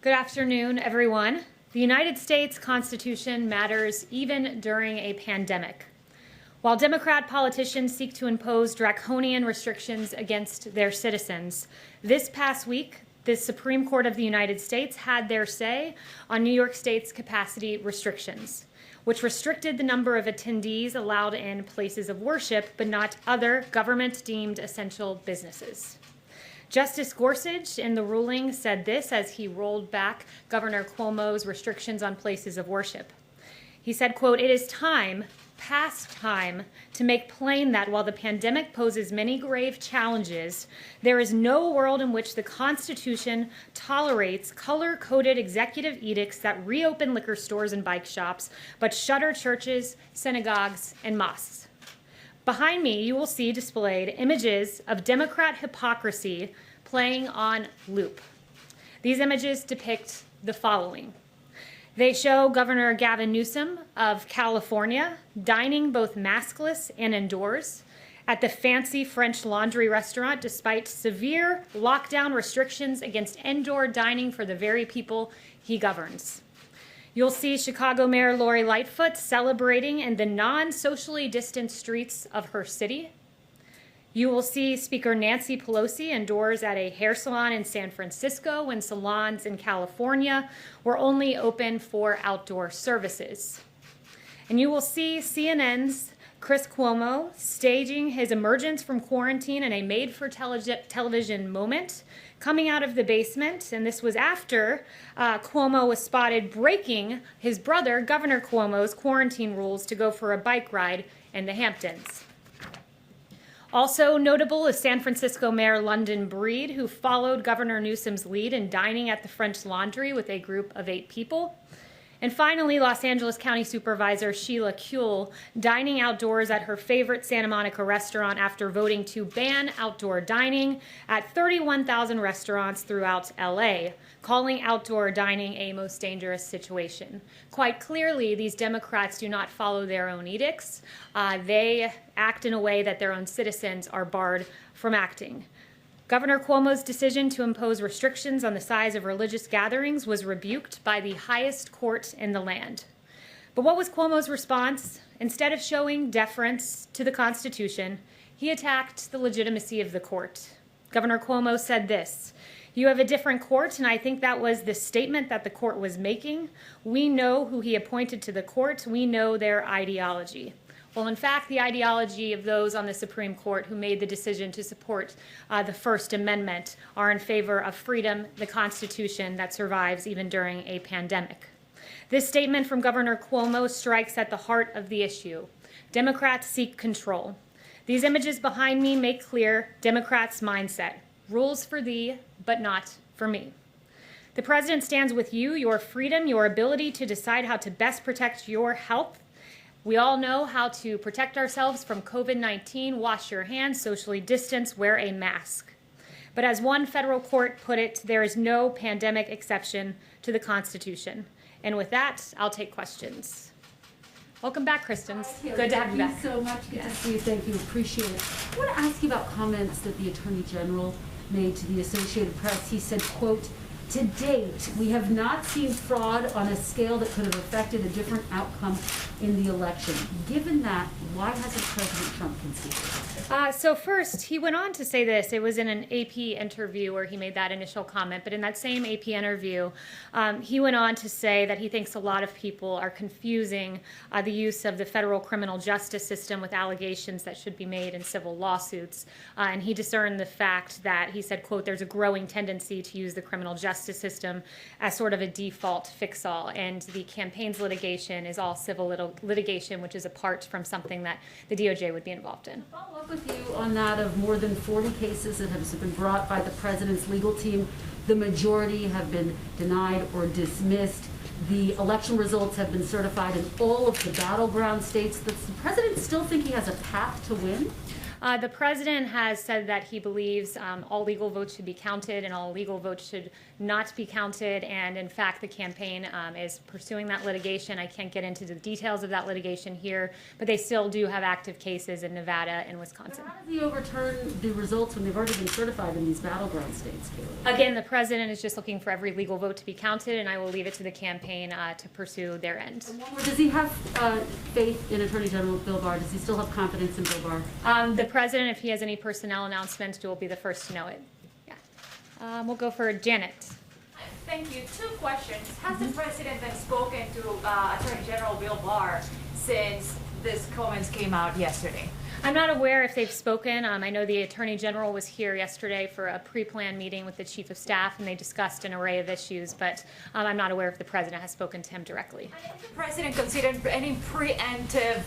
Good afternoon, everyone. The United States Constitution matters even during a pandemic. While Democrat politicians seek to impose draconian restrictions against their citizens, this past week, the Supreme Court of the United States had their say on New York State's capacity restrictions, which restricted the number of attendees allowed in places of worship, but not other government-deemed essential businesses. Justice Gorsuch in the ruling said this as he rolled back Governor Cuomo's restrictions on places of worship. He said, quote, "It is time, past time, to make plain that while the pandemic poses many grave challenges, there is no world in which the Constitution tolerates color-coded executive edicts that reopen liquor stores and bike shops, but shutter churches, synagogues, and mosques." Behind me, you will see displayed images of Democrat hypocrisy playing on loop. These images depict the following. They show Governor Gavin Newsom of California dining both maskless and indoors at the fancy French Laundry restaurant despite severe lockdown restrictions against indoor dining for the very people he governs. You'll see Chicago Mayor Lori Lightfoot celebrating in the non-socially distant streets of her city. You will see Speaker Nancy Pelosi indoors at a hair salon in San Francisco when salons in California were only open for outdoor services. And you will see CNN's Chris Cuomo staging his emergence from quarantine in a made-for-television moment, coming out of the basement, and this was after Cuomo was spotted breaking his brother, Governor Cuomo's, quarantine rules to go for a bike ride in the Hamptons. Also notable is San Francisco Mayor London Breed, who followed Governor Newsom's lead in dining at the French Laundry with a group of 8 people. And finally, Los Angeles County Supervisor Sheila Kuehl dining outdoors at her favorite Santa Monica restaurant after voting to ban outdoor dining at 31,000 restaurants throughout LA, calling outdoor dining a most dangerous situation. Quite clearly, these Democrats do not follow their own edicts. They act in a way that their own citizens are barred from acting. Governor Cuomo's decision to impose restrictions on the size of religious gatherings was rebuked by the highest court in the land. But what was Cuomo's response? Instead of showing deference to the Constitution, he attacked the legitimacy of the court. Governor Cuomo said this, "You have a different court, and I think that was the statement that the court was making. We know who he appointed to the court. We know their ideology." Well, in fact, the ideology of those on the Supreme Court who made the decision to support the First Amendment are in favor of freedom, the Constitution that survives even during a pandemic. This statement from Governor Cuomo strikes at the heart of the issue. Democrats seek control. These images behind me make clear Democrats' mindset. Rules for thee, but not for me. The president stands with you, your freedom, your ability to decide how to best protect your health. We all know how to protect ourselves from COVID-19, wash your hands, socially distance, wear a mask. But as one federal court put it, there is no pandemic exception to the Constitution. And with that, I'll take questions. Welcome back, Kristen. Good to have you back. Thank you so much. Good to see you. Thank you. Appreciate it. I want to ask you about comments that the Attorney General made to the Associated Press. He said, quote, "To date, we have not seen fraud on a scale that could have affected a different outcome in the election." Given that, why hasn't President Trump conceded? So first, he went on to say this. It was in an AP interview where he made that initial comment, but in that same AP interview, he went on to say that he thinks a lot of people are confusing the use of the federal criminal justice system with allegations that should be made in civil lawsuits. And he discerned the fact that, he said, quote, "There's a growing tendency to use the criminal justice system as sort of a default fix-all, and the campaigns litigation is all civil litigation, which is apart from something that the DOJ would be involved in." Follow up with you on that of more than 40 cases that have been brought by the president's legal team. The majority have been denied or dismissed. The election results have been certified in all of the battleground states. Does the president still think he has a path to win? The president has said that he believes all legal votes should be counted and all illegal votes should not be counted. And in fact, the campaign is pursuing that litigation. I can't get into the details of that litigation here, but they still do have active cases in Nevada and Wisconsin. But how does he overturn the results when they've already been certified in these battleground states, Kayleigh? Again, the president is just looking for every legal vote to be counted, and I will leave it to the campaign to pursue their end. And one more, does he have faith in Attorney General Bill Barr? Does he still have confidence in Bill Barr? The president, if he has any personnel announcements, will be the first to know it. Yeah. We'll go for Janet. Thank you. Two questions. Has the president then spoken to Attorney General Bill Barr since these comments came out yesterday? I'm not aware if they've spoken. I know the Attorney General was here yesterday for a pre-planned meeting with the Chief of Staff, and they discussed an array of issues, but I'm not aware if the President has spoken to him directly. Has the President considered any preemptive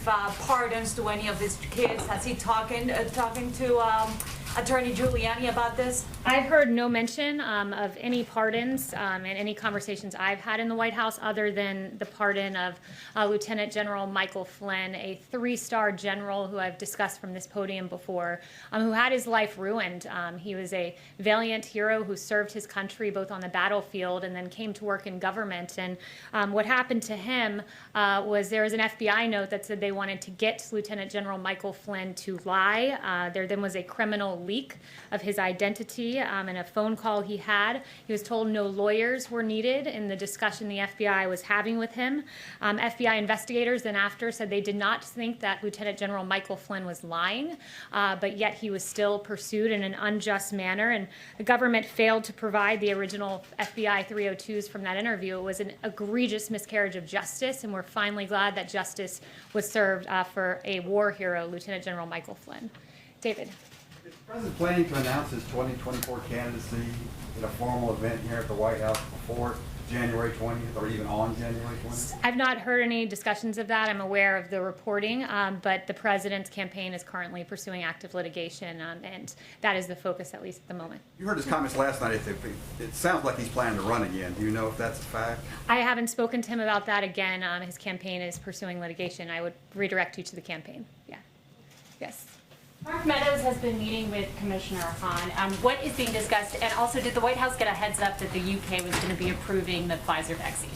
pardons to any of these kids? Has he talking to Attorney Giuliani about this? I've heard no mention of any pardons in any conversations I've had in the White House other than the pardon of Lieutenant General Michael Flynn, a 3-star general who I've discussed from this podium before, who had his life ruined. He was a valiant hero who served his country both on the battlefield and then came to work in government. And what happened to him was there was an FBI note that said they wanted to get Lieutenant General Michael Flynn to lie. There then was a criminal leak of his identity in a phone call he had. He was told no lawyers were needed in the discussion the FBI was having with him. FBI investigators then after said they did not think that Lieutenant General Michael Flynn was lying, but yet he was still pursued in an unjust manner, and the government failed to provide the original FBI 302s from that interview. It was an egregious miscarriage of justice, and we're finally glad that justice was served for a war hero, Lieutenant General Michael Flynn. David. Is the president planning to announce his 2024 candidacy in a formal event here at the White House before January 20th or even on January 20th? I've not heard any discussions of that. I'm aware of the reporting, but the president's campaign is currently pursuing active litigation, and that is the focus, at least at the moment. You heard his comments last night. It sounds like he's planning to run again. Do you know if that's a fact? I haven't spoken to him about that again. His campaign is pursuing litigation. I would redirect you to the campaign. Yeah. Yes. Mark Meadows has been meeting with Commissioner Hahn. What is being discussed? And also, did the White House get a heads up that the UK was going to be approving the Pfizer vaccine?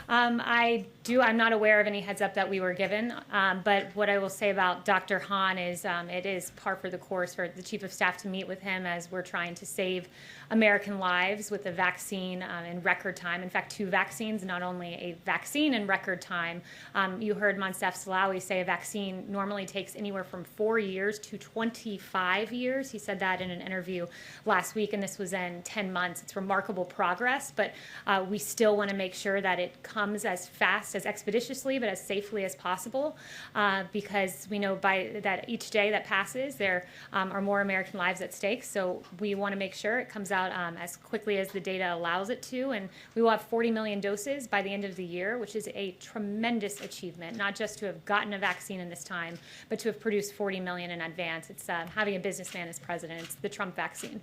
I'm not aware of any heads up that we were given, but what I will say about Dr. Hahn is it is par for the course for the Chief of Staff to meet with him as we're trying to save American lives with a vaccine in record time. In fact, 2 vaccines, not only a vaccine in record time. You heard Moncef Slaoui say a vaccine normally takes anywhere from 4 years to 25 years. He said that in an interview last week, and this was in 10 months. It's remarkable progress, but we still want to make sure that it comes as fast, as expeditiously, but as safely as possible, because we know by that each day that passes, there are more American lives at stake. So we want to make sure it comes out as quickly as the data allows it to, and we will have 40 million doses by the end of the year, which is a tremendous achievement, not just to have gotten a vaccine in this time, but to have produced 40 million in advance. It's having a businessman as president. It's the Trump vaccine.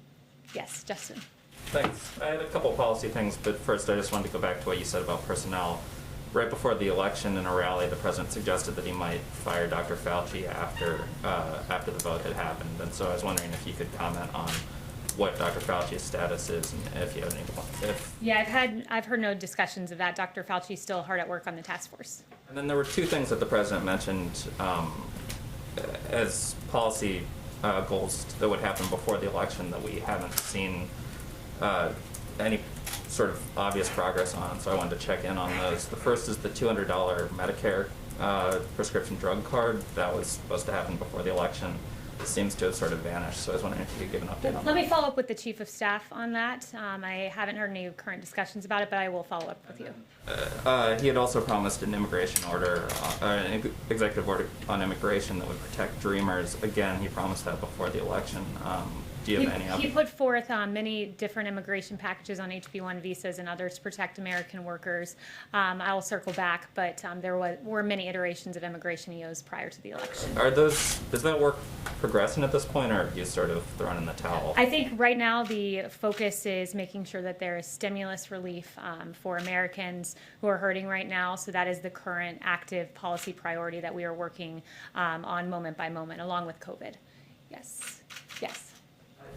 Yes, Justin. Thanks. I had a couple policy things, but first I just wanted to go back to what you said about personnel. Right before the election in a rally, the president suggested that he might fire Dr. Fauci after the vote had happened. And so I was wondering if you could comment on what Dr. Fauci's status is and if you have any. Yeah, I've heard no discussions of that. Dr. Fauci is still hard at work on the task force. And then there were 2 things that the president mentioned as policy goals that would happen before the election that we haven't seen any sort of obvious progress on, so I wanted to check in on those. The first is the $200 Medicare prescription drug card that was supposed to happen before the election. It seems to have sort of vanished, so I was wondering if you could give an update on that. Let me follow up with the Chief of Staff on that. I haven't heard any current discussions about it, but I will follow up with you. He had also promised an immigration order, an executive order on immigration that would protect dreamers. Again, he promised that before the election. Do you have any updates? He put forth many different immigration packages on HB1 visas and others to protect American workers. I will circle back, but there were many iterations of immigration EOs prior to the election. Is that work progressing at this point, or have you sort of thrown in the towel? I think right now the focus is making sure that there is stimulus relief for Americans who are hurting right now. So that is the current active policy priority that we are working on moment by moment, along with COVID. Yes. Yes.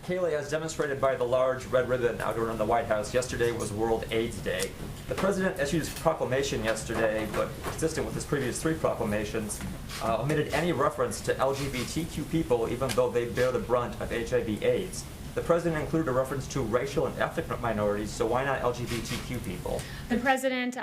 Kaylee, as demonstrated by the large red ribbon out around the White House, yesterday was World AIDS Day. The president issued his proclamation yesterday, but consistent with his previous 3 proclamations, omitted any reference to LGBTQ people, even though they bear the brunt of HIV/AIDS. The president included a reference to racial and ethnic minorities, so why not LGBTQ people? The president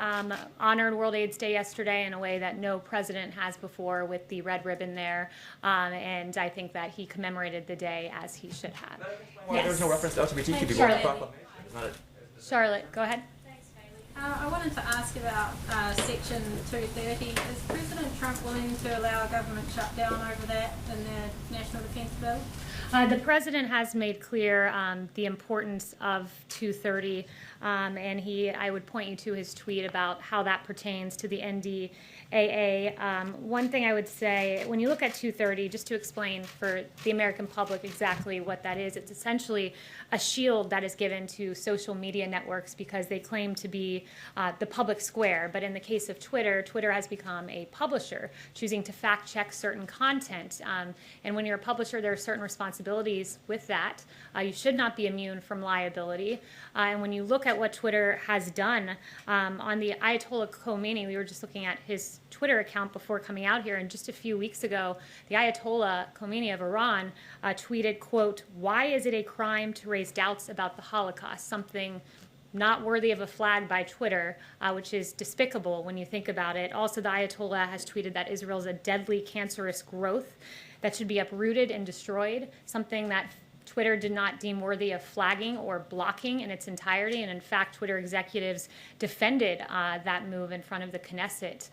honored World AIDS Day yesterday in a way that no president has before, with the red ribbon there, and I think that he commemorated the day as he should have. Why there's no reference to LGBTQ people in the Charlotte. proclamation? It's not a- Charlotte, go ahead. Thanks, Kaylee. I wanted to ask about Section 230. Is President Trump willing to allow a government shutdown over that in the National Defense Bill? The president has made clear the importance of 230, and I would point you to his tweet about how that pertains to the NDAA. One thing I would say, when you look at 230, just to explain for the American public exactly what that is, it's essentially a shield that is given to social media networks because they claim to be the public square. But in the case of Twitter, Twitter has become a publisher, choosing to fact check certain content. And when you're a publisher, there are certain responsibilities with that. You should not be immune from liability. And when you look at what Twitter has done on the Ayatollah Khomeini, we were just looking at his Twitter account before coming out here, and just a few weeks ago, the Ayatollah Khomeini of Iran tweeted, quote, "Why is it a crime to raise doubts about the Holocaust?" Something not worthy of a flag by Twitter, which is despicable when you think about it. Also, the Ayatollah has tweeted that Israel is a deadly, cancerous growth that should be uprooted and destroyed, something that Twitter did not deem worthy of flagging or blocking in its entirety. And in fact, Twitter executives defended that move in front of the Knesset.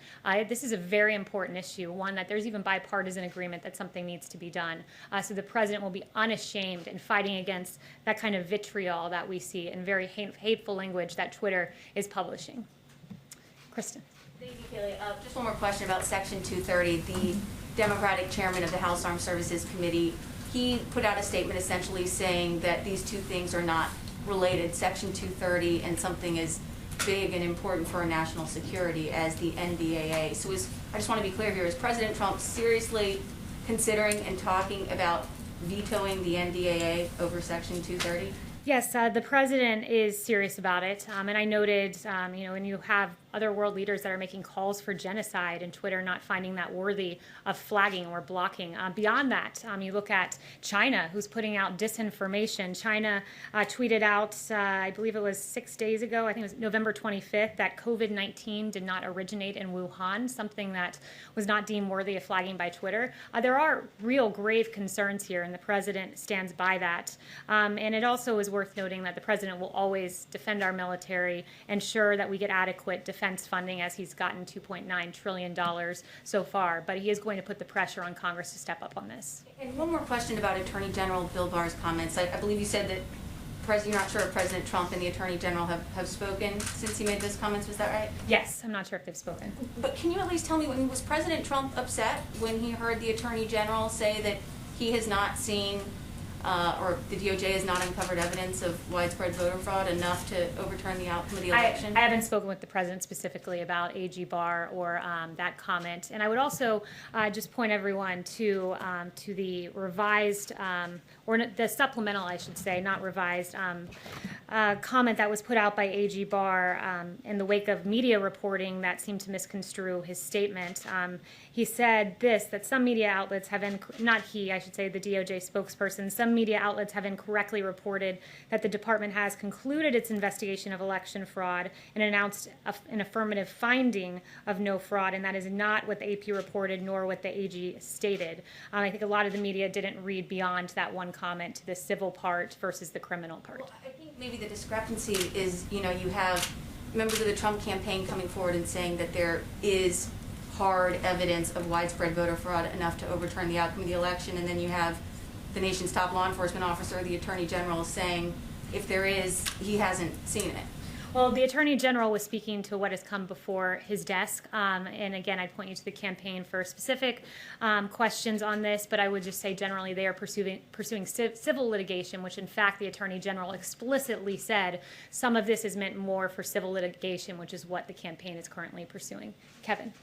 This is a very important issue, one that there's even bipartisan agreement that something needs to be done. So the president will be unashamed in fighting against that kind of vitriol that we see and very hateful language that Twitter is publishing. Kristen. Thank you, Kaylee. Just one more question about Section 230. The Democratic chairman of the House Armed Services Committee, he put out a statement essentially saying that these two things are not related, Section 230 and something as big and important for our national security as the NDAA. So I just want to be clear here, is President Trump seriously considering and talking about vetoing the NDAA over Section 230? Yes, the president is serious about it, and I noted, when you have other world leaders that are making calls for genocide and Twitter not finding that worthy of flagging or blocking. Beyond that, you look at China, who's putting out disinformation. China tweeted out, I believe it was 6 days ago, I think it was November 25th, that COVID-19 did not originate in Wuhan, something that was not deemed worthy of flagging by Twitter. There are real grave concerns here, and the president stands by that. And it also is worth noting that the president will always defend our military, ensure that we get adequate defense funding, as he's gotten $2.9 trillion so far. But he is going to put the pressure on Congress to step up on this. And one more question about Attorney General Bill Barr's comments. I believe you said that you're not sure if President Trump and the Attorney General have spoken since he made those comments. Was that right? Yes, I'm not sure if they've spoken. But can you at least tell me, was President Trump upset when he heard the Attorney General say that he has not seen or the DOJ has not uncovered evidence of widespread voter fraud enough to overturn the outcome of the election? I haven't spoken with the president specifically about AG Barr or that comment. And I would also just point everyone to the revised, or the supplemental, I should say, not revised, comment that was put out by AG Barr in the wake of media reporting that seemed to misconstrue his statement. He said that some media outlets have, not he, I should say, the DOJ spokesperson, some media outlets have incorrectly reported that the department has concluded its investigation of election fraud and announced an affirmative finding of no fraud, and that is not what the AP reported nor what the AG stated. I think a lot of the media didn't read beyond that one comment to the civil part versus the criminal part. Well, I think maybe the discrepancy is, you have members of the Trump campaign coming forward and saying that there is hard evidence of widespread voter fraud enough to overturn the outcome of the election, and then you have the nation's top law enforcement officer, the Attorney General, saying if there is, he hasn't seen it. Well, the Attorney General was speaking to what has come before his desk, and again, I'd point you to the campaign for specific questions on this, but I would just say generally they are pursuing civil litigation, which in fact the Attorney General explicitly said some of this is meant more for civil litigation, which is what the campaign is currently pursuing. Kevin.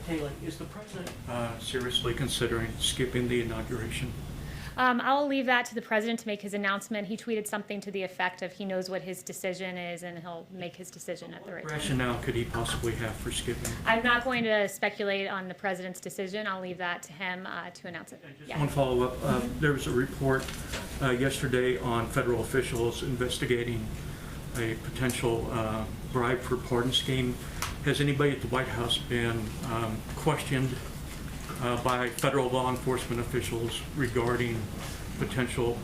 Kaylee, is the president seriously considering skipping the inauguration? I'll leave that to the president to make his announcement. He tweeted something to the effect of he knows what his decision is and he'll make his decision at the right time. Rationale could he possibly have for skipping? I'm not going to speculate on the president's decision. I'll leave that to him to announce it. Just one follow-up. There was a report yesterday on federal officials investigating a potential bribe for pardon scheme. Has anybody at the White House been questioned by federal law enforcement officials regarding potential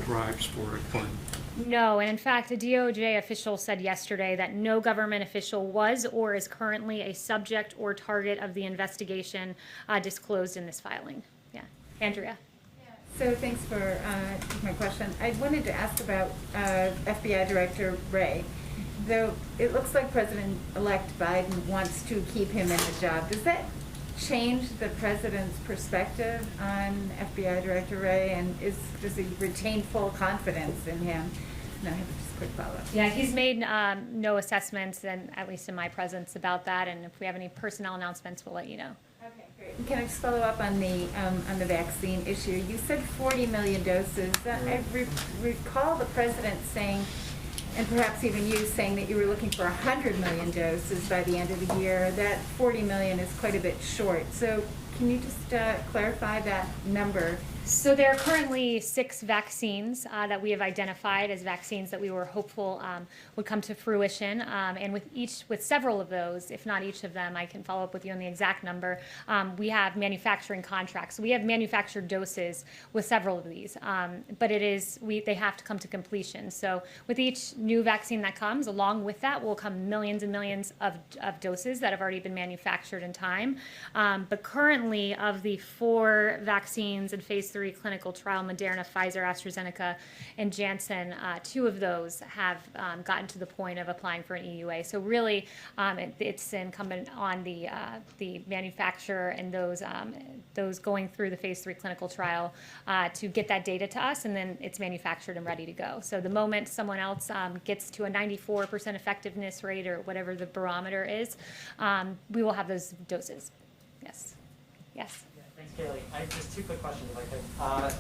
bribes for a pardon? No, and in fact, a DOJ official said yesterday that no government official was or is currently a subject or target of the investigation disclosed in this filing. Yeah, Andrea. So thanks for taking my question. I wanted to ask about FBI Director Wray. Though it looks like President-elect Biden wants to keep him in the job, does that change the president's perspective on FBI Director Wray, and does he retain full confidence in him? No, I have just a quick follow-up. Yeah, he's made no assessments, and at least in my presence, about that. And if we have any personnel announcements, we'll let you know. Okay, great. Can I just follow up on the vaccine issue? You said 40 million doses. I recall the president saying, and perhaps even you saying, that you were looking for 100 million doses by the end of the year. That 40 million is quite a bit short. So can you just clarify that number? So there are currently 6 vaccines that we have identified as vaccines that we were hopeful would come to fruition. And with several of those, if not each of them, I can follow up with you on the exact number. We have manufacturing contracts. So we have manufactured doses with several of these, but they have to come to completion. So with each new vaccine that comes, along with that will come millions and millions of doses that have already been manufactured in time. But currently, of the 4 vaccines in phase 3 clinical trial, Moderna, Pfizer, AstraZeneca, and Janssen, 2 of those have gotten to the point of applying for an EUA. So really, it's incumbent on the manufacturer and those going through the phase 3 clinical trial to get that data to us, and then it's manufactured and ready to go. So the moment someone else gets to a 94% effectiveness rate or whatever the barometer is, we will have those doses. Yes. Yes. Thanks, Kaylee. I have just 2 quick questions, if I could.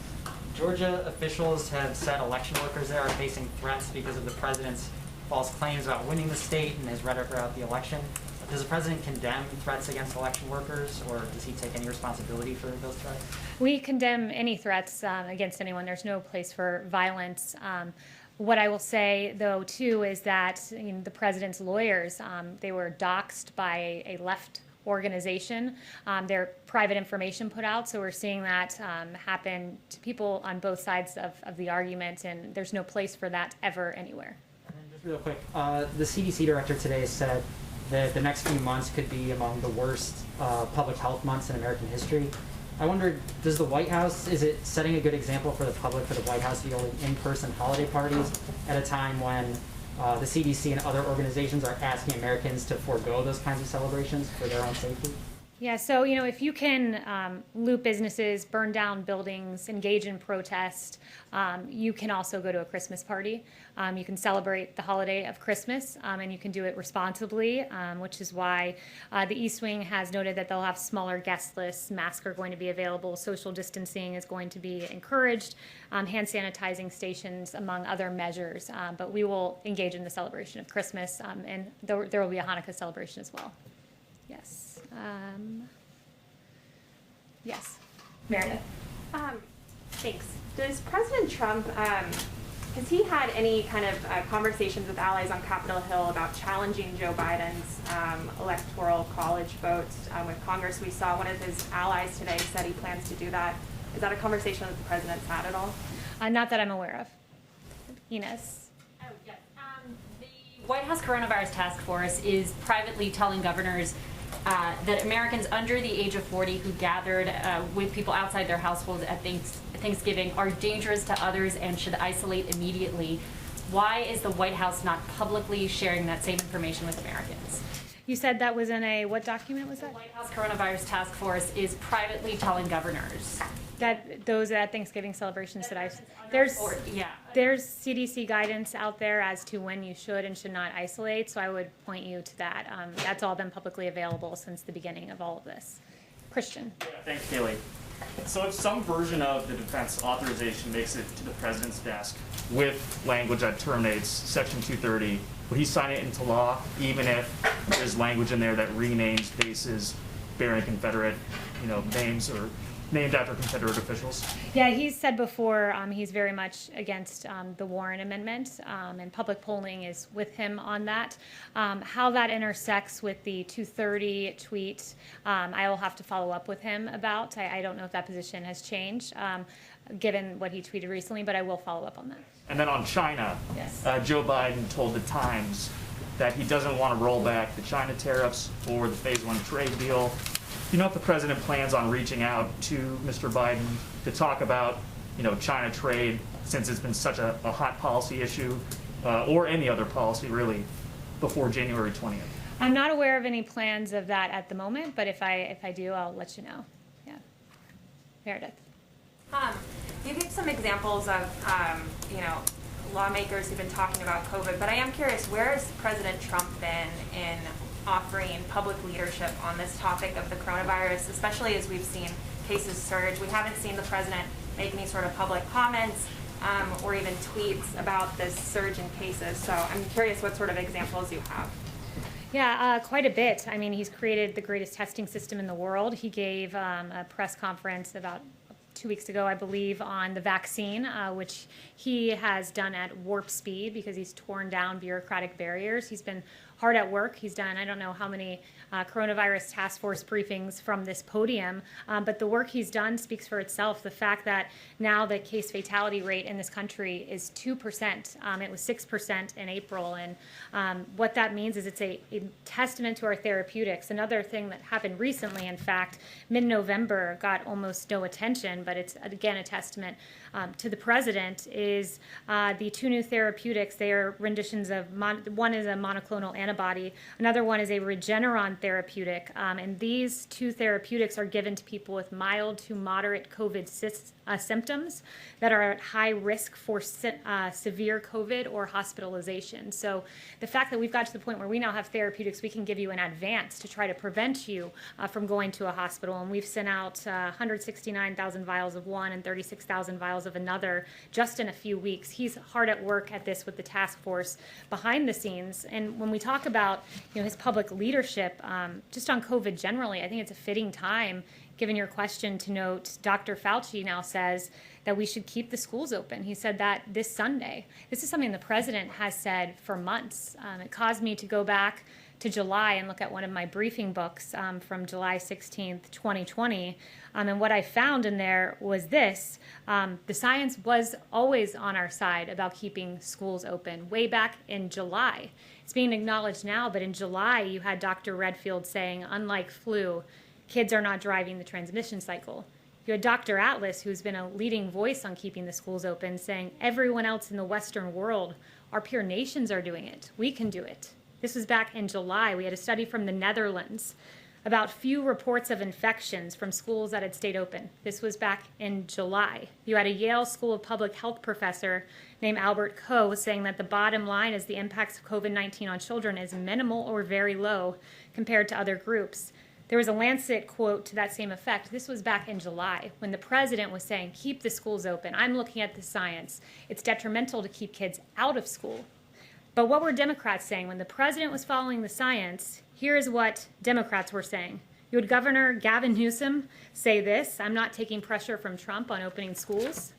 Georgia officials have said election workers there are facing threats because of the president's false claims about winning the state and his rhetoric throughout the election. Does the president condemn threats against election workers, or does he take any responsibility for those threats? We condemn any threats against anyone. There's no place for violence. What I will say, though, too, is that the president's lawyers, they were doxxed by a left organization. Their private information put out, so we're seeing that happen to people on both sides of the argument, and there's no place for that ever anywhere. And then just real quick, the CDC director today said that the next few months could be among the worst public health months in American history. I wonder, does the White House, is it setting a good example for the public for the White House to be holding in-person holiday parties at a time when the CDC and other organizations are asking Americans to forego those kinds of celebrations for their own safety? Yeah, so, if you can loot businesses, burn down buildings, engage in protest, you can also go to a Christmas party. You can celebrate the holiday of Christmas, and you can do it responsibly, which is why the East Wing has noted that they'll have smaller guest lists, masks are going to be available, social distancing is going to be encouraged, hand sanitizing stations, among other measures. But we will engage in the celebration of Christmas, and there will be a Hanukkah celebration as well. Yes. Yes, Meredith. Thanks. Does President Trump, has he had any kind of conversations with allies on Capitol Hill about challenging Joe Biden's electoral college votes with Congress? We saw one of his allies today said he plans to do that. Is that a conversation that the president's had at all? Not that I'm aware of. Ines. Oh, yes. The White House Coronavirus Task Force is privately telling governors that Americans under the age of 40 who gathered with people outside their households at Thanksgiving are dangerous to others and should isolate immediately. Why is the White House not publicly sharing that same information with Americans? You said that was in what document was that? The White House Coronavirus Task Force is privately telling governors. That those Thanksgiving celebrations there's CDC guidance out there as to when you should and should not isolate, so I would point you to that. That's all been publicly available since the beginning of all of this. Christian. Yeah, thanks, Kaylee. So if some version of the defense authorization makes it to the president's desk with language that terminates Section 230, would he sign it into law, even if there's language in there that renames bases bearing Confederate, names or named after Confederate officials? Yeah, he's said before he's very much against the Warren Amendment, and public polling is with him on that. How that intersects with the 230 tweet, I will have to follow up with him about. I don't know if that position has changed, given what he tweeted recently, but I will follow up on that. And then on China, Yes. Joe Biden told The Times that he doesn't want to roll back the China tariffs or the Phase 1 trade deal. Do you know if the president plans on reaching out to Mr. Biden to talk about, China trade, since it's been such a hot policy issue, or any other policy really, before January 20th? I'm not aware of any plans of that at the moment, but if I do, I'll let you know. Yeah. Meredith. You gave some examples of, lawmakers who've been talking about COVID, but I am curious, where has President Trump been in offering public leadership on this topic of the coronavirus, especially as we've seen cases surge? We haven't seen the president make any sort of public comments or even tweets about this surge in cases. So I'm curious what sort of examples you have. Yeah, quite a bit. I mean, he's created the greatest testing system in the world. He gave a press conference about 2 weeks ago, I believe, on the vaccine, which he has done at warp speed because he's torn down bureaucratic barriers. He's been hard at work. He's done, I don't know how many coronavirus task force briefings from this podium, but the work he's done speaks for itself. The fact that now the case fatality rate in this country is 2%. It was 6% in April, and what that means is it's a testament to our therapeutics. Another thing that happened recently, in fact, mid-November, got almost no attention, but it's again a testament to the president, is the two new therapeutics. They are renditions of, one is a monoclonal antibody, another one is a Regeneron therapeutic, and these two therapeutics are given to people with mild to moderate COVID symptoms that are at high risk for severe COVID or hospitalization. So the fact that we've got to the point where we now have therapeutics we can give you in advance to try to prevent you from going to a hospital, and we've sent out 169,000 vials of one and 36,000 vials of another just in a few weeks. He's hard at work at this with the task force behind the scenes. And when we talk about his public leadership, just on COVID generally, I think it's a fitting time, given your question, to note Dr. Fauci now says that we should keep the schools open. He said that this Sunday. This is something the president has said for months. It caused me to go back to July and look at one of my briefing books from July 16th, 2020. And what I found in there was this. The science was always on our side about keeping schools open way back in July. It's being acknowledged now, but in July you had Dr. Redfield saying, unlike flu, kids are not driving the transmission cycle. You had Dr. Atlas, who's been a leading voice on keeping the schools open, saying everyone else in the Western world, our peer nations are doing it. We can do it. This was back in July. We had a study from the Netherlands about few reports of infections from schools that had stayed open. This was back in July. You had a Yale School of Public Health professor named Albert Coe saying that the bottom line is the impacts of COVID-19 on children is minimal or very low compared to other groups. There was a Lancet quote to that same effect. This was back in July when the president was saying, keep the schools open. I'm looking at the science. It's detrimental to keep kids out of school. But what were Democrats saying? When the president was following the science, here's what Democrats were saying. You had Governor Gavin Newsom say this, I'm not taking pressure from Trump on opening schools.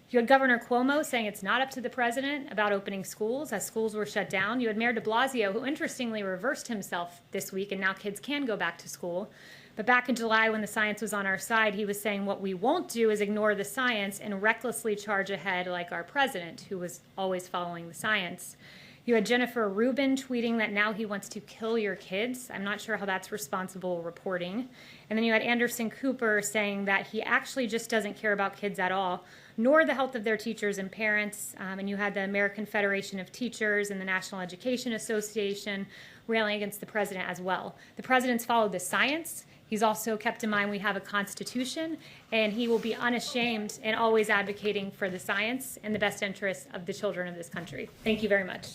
You had Governor Cuomo saying it's not up to the president about opening schools as schools were shut down. You had Mayor de Blasio, who interestingly reversed himself this week, and now kids can go back to school. But back in July, when the science was on our side, he was saying what we won't do is ignore the science and recklessly charge ahead like our president, who was always following the science. You had Jennifer Rubin tweeting that now he wants to kill your kids. I'm not sure how that's responsible reporting. And then you had Anderson Cooper saying that he actually just doesn't care about kids at all, nor the health of their teachers and parents. And you had the American Federation of Teachers and the National Education Association railing against the president as well. The president's followed the science. He's also kept in mind we have a constitution, and he will be unashamed and always advocating for the science and the best interests of the children of this country. Thank you very much.